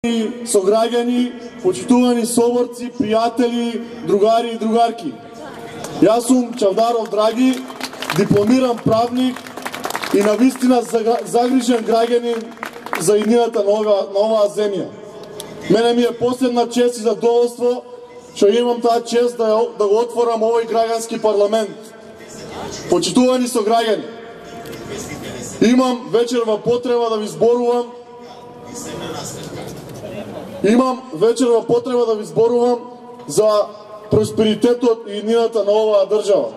Сограѓани, почитувани соборци, пријатели, другари и другарки. Јас сум Чавдаров Драги, дипломиран правник и навистина загрижен граѓанин за иднината на оваа земја. Мене ми е посебна чест и задоволство што имам таа чест да го отворам овој граѓански парламент. Почитувани сограѓани, имам вечерва потреба да ви зборувам за просперитетот и иднината на оваа држава.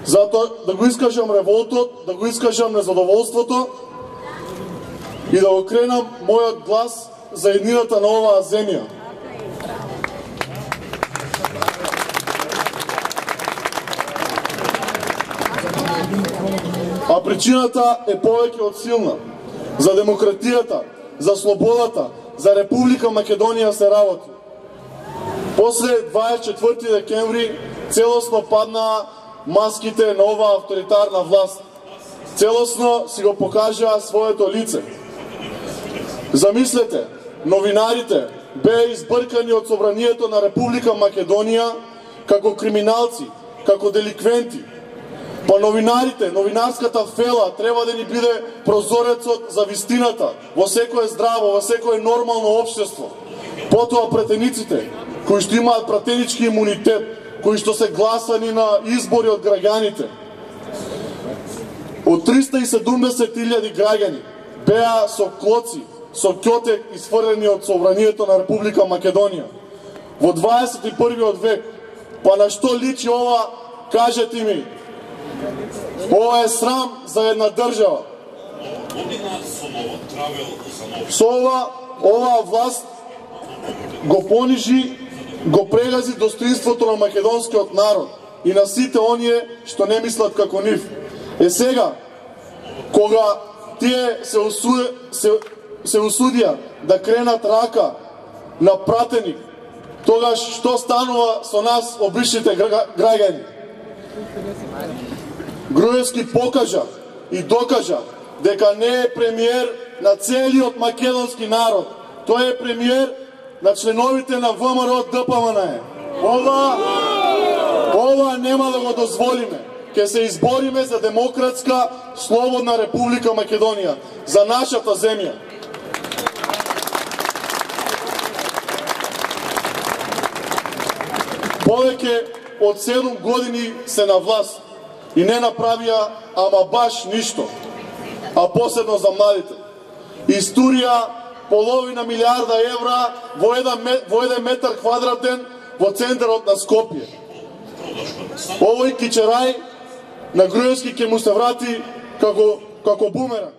Затоа да го искажам револтот, да го искажам незадоволството и да го кренам мојот глас за иднината на оваа земја. А причината е повеќе од силна. За демократијата, за слободата, за Република Македонија се работи. После 24 декември целосно паднаа маските на оваа авторитарна власт. Целосно си го покажаа своето лице. Замислете, новинарите беа избркани од собранието на Република Македонија како криминалци, како деликвенти. Па новинарите, новинарската фела треба да ни биде прозорецот за вистината во секое здраво, во секое нормално општество. Потоа претениците, кои што имаат пратенички имунитет, кои што се гласани на избори од граѓаните. Од 370.000 граѓани беа со клоци, со ќотек исфрлени од собранието на Република Македонија. Во 21. век, па на што личи ова, кажете ми? Ова е срам за една држава. Со оваа власт го понижи, го прегази достоинството на македонскиот народ и на сите оние што не мислат како нив. Е сега, кога тие се усудија да кренат рака на пратеник, тогаш што станува со нас, обичните граѓани? Груевски покажа и докажа дека не е премиер на целиот македонски народ. Тој е премиер на членовите на ВМРО ДПМН. Ова нема да го дозволиме. Ќе се избориме за демократска, слободна Република Македонија, за нашата земја. Повеќе од 7 години се на власт и не направија ама баш ништо, а посебно за младите. Истурија половина милиарда евра во еден метар квадратен во центарот на Скопје. Овој кичерај на Груевски ќе му се врати како бумеранг.